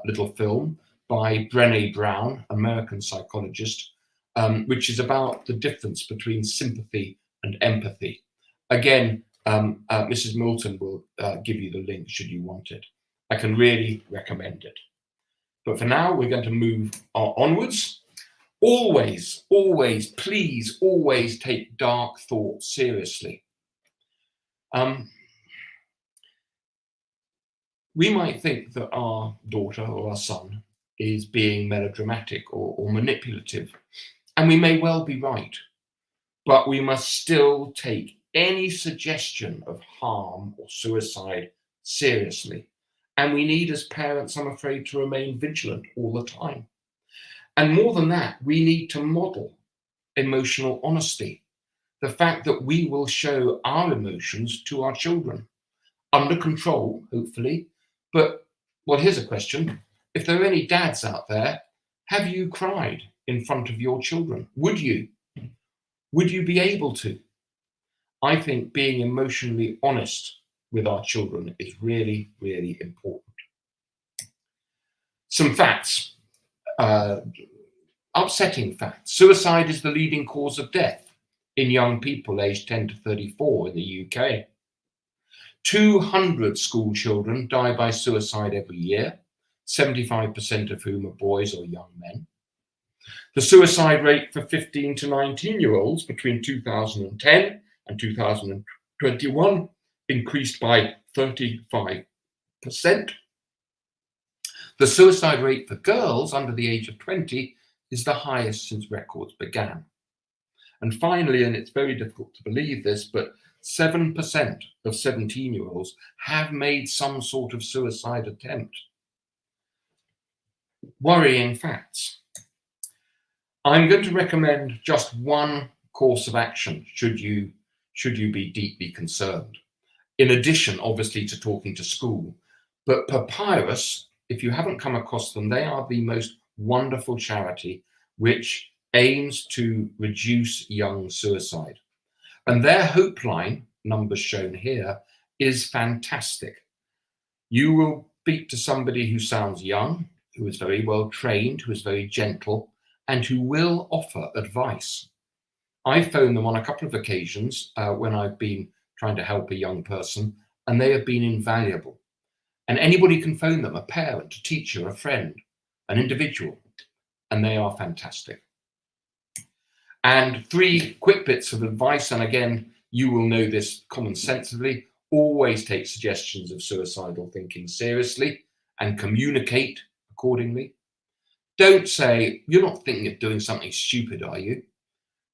little film by Brené Brown, American psychologist, which is about the difference between sympathy and empathy. Again, Mrs. Milton will give you the link should you want it. I can really recommend it. But for now, we're going to move onwards. Always, always, please, always take dark thoughts seriously. We might think that our daughter or our son is being melodramatic or manipulative, and we may well be right, but we must still take any suggestion of harm or suicide seriously. And we need, as parents, I'm afraid, to remain vigilant all the time. And more than that, we need to model emotional honesty. The fact that we will show our emotions to our children, under control, hopefully. But, well, here's a question. If there are any dads out there, have you cried in front of your children? Would you? Would you be able to? I think being emotionally honest with our children is really, really important. Some facts. Upsetting facts. Suicide is the leading cause of death in young people aged 10 to 34 in the UK. 200 school children die by suicide every year, 75% of whom are boys or young men. The suicide rate for 15 to 19-year-olds between 2010 and 2021 increased by 35%. The suicide rate for girls under the age of 20 is the highest since records began. And finally, and it's very difficult to believe this, but 7% of 17-year-olds have made some sort of suicide attempt. Worrying facts. I'm going to recommend just one course of action should you be deeply concerned. In addition, obviously, to talking to school. But Papyrus, if you haven't come across them, they are the most wonderful charity which aims to reduce young suicide. And their Hopeline, numbers shown here, is fantastic. You will speak to somebody who sounds young, who is very well trained, who is very gentle, and who will offer advice. I phoned them on a couple of occasions when I've been trying to help a young person, and they have been invaluable. And anybody can phone them, a parent, a teacher, a friend, an individual, and they are fantastic. And 3 quick bits of advice, and again, you will know this common sensibly. Always take suggestions of suicidal thinking seriously and communicate accordingly. Don't say, "You're not thinking of doing something stupid, are you?"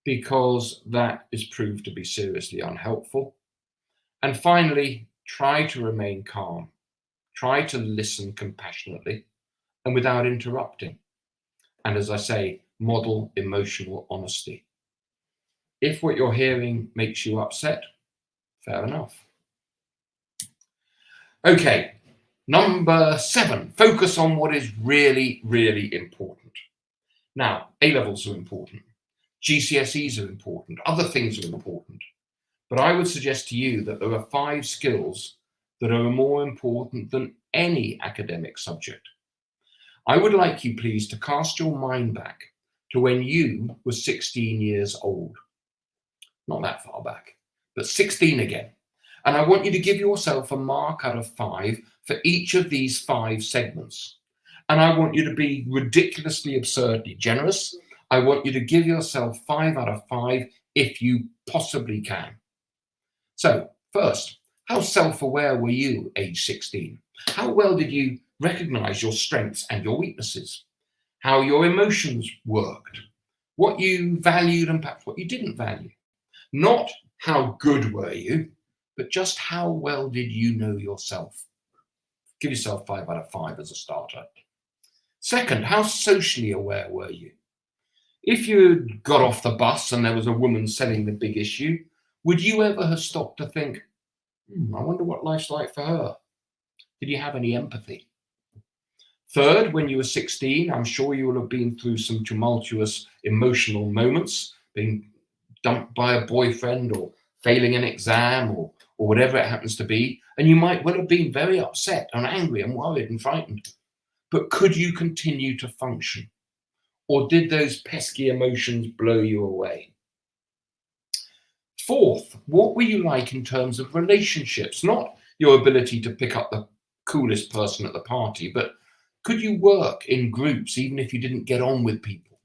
because that is proved to be seriously unhelpful. And finally, try to remain calm. Try to listen compassionately and without interrupting. And as I say, model emotional honesty. If what you're hearing makes you upset, fair enough. Okay, number 7, focus on what is really, really important. Now, A-levels are important. GCSEs are important. Other things are important. But I would suggest to you that there are 5 skills that are more important than any academic subject. I would like you, please, to cast your mind back to when you were 16 years old. Not that far back, but 16 again. And I want you to give yourself a mark out of 5 for each of these 5 segments. And I want you to be ridiculously, absurdly generous. I want you to give yourself 5 out of 5 if you possibly can. So, first, how self-aware were you age 16? How well did you recognize your strengths and your weaknesses? How your emotions worked? What you valued and perhaps what you didn't value? Not how good were you, but just how well did you know yourself? Give yourself 5 out of 5 as a starter. Second, how socially aware were you? If you got off the bus and there was a woman selling the big issue, would you ever have stopped to think, I wonder what life's like for her? Did you have any empathy? Third, when you were 16, I'm sure you will have been through some tumultuous emotional moments, being dumped by a boyfriend or failing an exam or whatever it happens to be. And you might well have been very upset and angry and worried and frightened. But could you continue to function? Or did those pesky emotions blow you away? Fourth, what were you like in terms of relationships? Not your ability to pick up the coolest person at the party, but could you work in groups even if you didn't get on with people?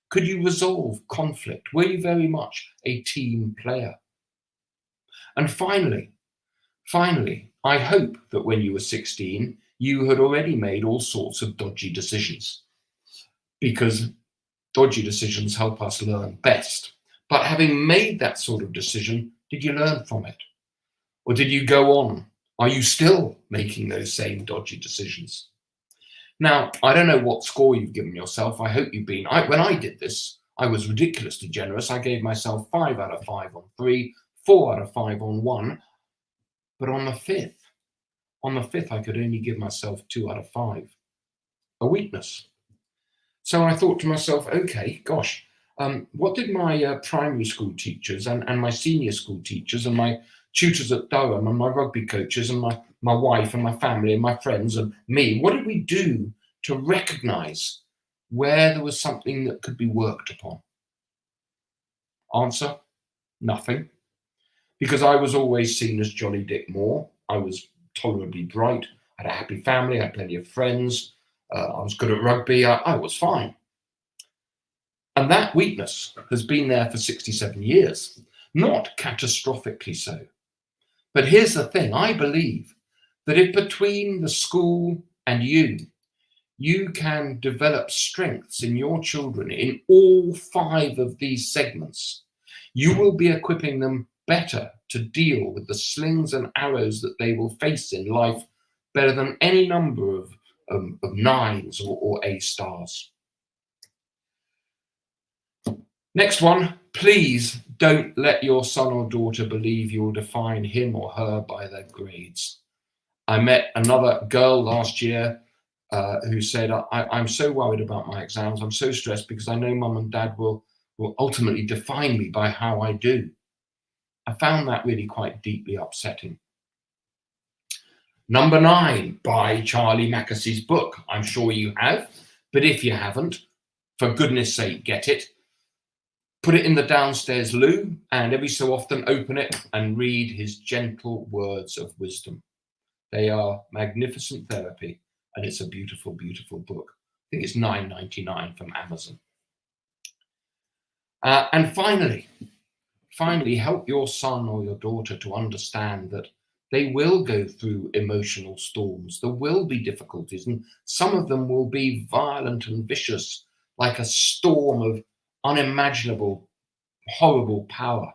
Could you resolve conflict? Were you very much a team player? And finally, I hope that when you were 16, you had already made all sorts of dodgy decisions, because dodgy decisions help us learn best. But having made that sort of decision, did you learn from it? Or did you go on? Are you still making those same dodgy decisions? Now, I don't know what score you've given yourself. I hope you've been. When I did this, I was ridiculously generous. I gave myself 5 out of 5 on 3, 4 out of 5 on 1. But on the fifth, I could only give myself 2 out of 5. A weakness. So I thought to myself, okay, gosh, what did my primary school teachers and my senior school teachers and my tutors at Durham and my rugby coaches and my wife and my family and my friends and me, what did we do to recognize where there was something that could be worked upon? Answer, nothing. Because I was always seen as Jolly Dick Moore. I was tolerably bright, I had a happy family, I had plenty of friends, I was good at rugby, I was fine. And that weakness has been there for 67 years, not catastrophically so. But here's the thing, I believe that if between the school and you can develop strengths in your children in all 5 of these segments, you will be equipping them better to deal with the slings and arrows that they will face in life better than any number of 9s or A stars. Next one, please don't let your son or daughter believe you'll define him or her by their grades. I met another girl last year who said, I'm so worried about my exams, I'm so stressed because I know mum and dad will ultimately define me by how I do. I found that really quite deeply upsetting. Number 9, buy Charlie Mackessy's book. I'm sure you have, but if you haven't, for goodness sake, get it. Put it in the downstairs loo and every so often open it and read his gentle words of wisdom. They are magnificent therapy and it's a beautiful, beautiful book. I think it's $9.99 from Amazon. And finally, help your son or your daughter to understand that they will go through emotional storms. There will be difficulties, and some of them will be violent and vicious, like a storm of unimaginable horrible power.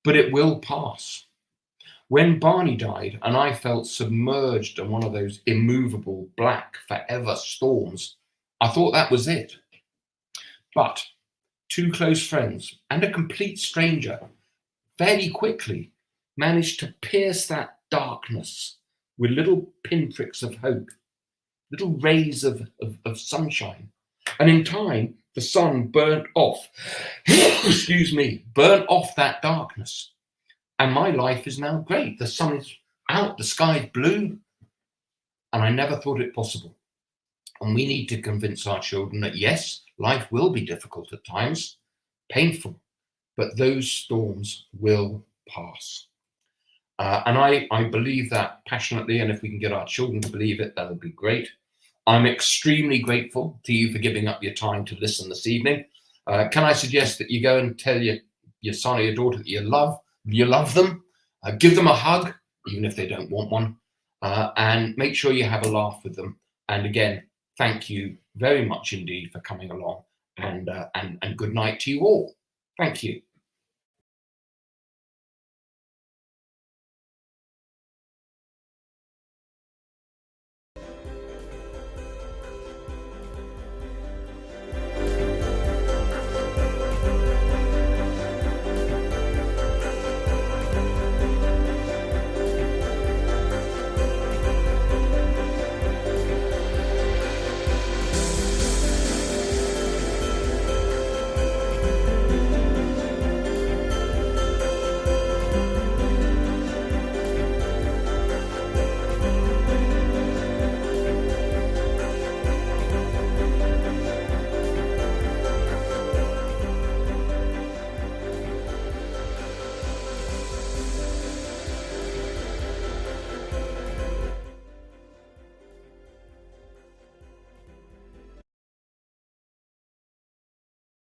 But it will pass. When Barney died and I felt submerged in one of those immovable black forever storms, I thought that was it. But 2 close friends and a complete stranger fairly quickly managed to pierce that darkness with little pinpricks of hope, little rays of sunshine. And in time, the sun burnt off, burnt off that darkness. And my life is now great. The sun is out, the sky is blue, and I never thought it possible. And we need to convince our children that yes, life will be difficult at times, painful, but those storms will pass. And I believe that passionately, and if we can get our children to believe it, that would be great. I'm extremely grateful to you for giving up your time to listen this evening. Can I suggest that you go and tell your son or your daughter that you love them, give them a hug, even if they don't want one, and make sure you have a laugh with them. And again, thank you very much indeed for coming along, and good night to you all. Thank you.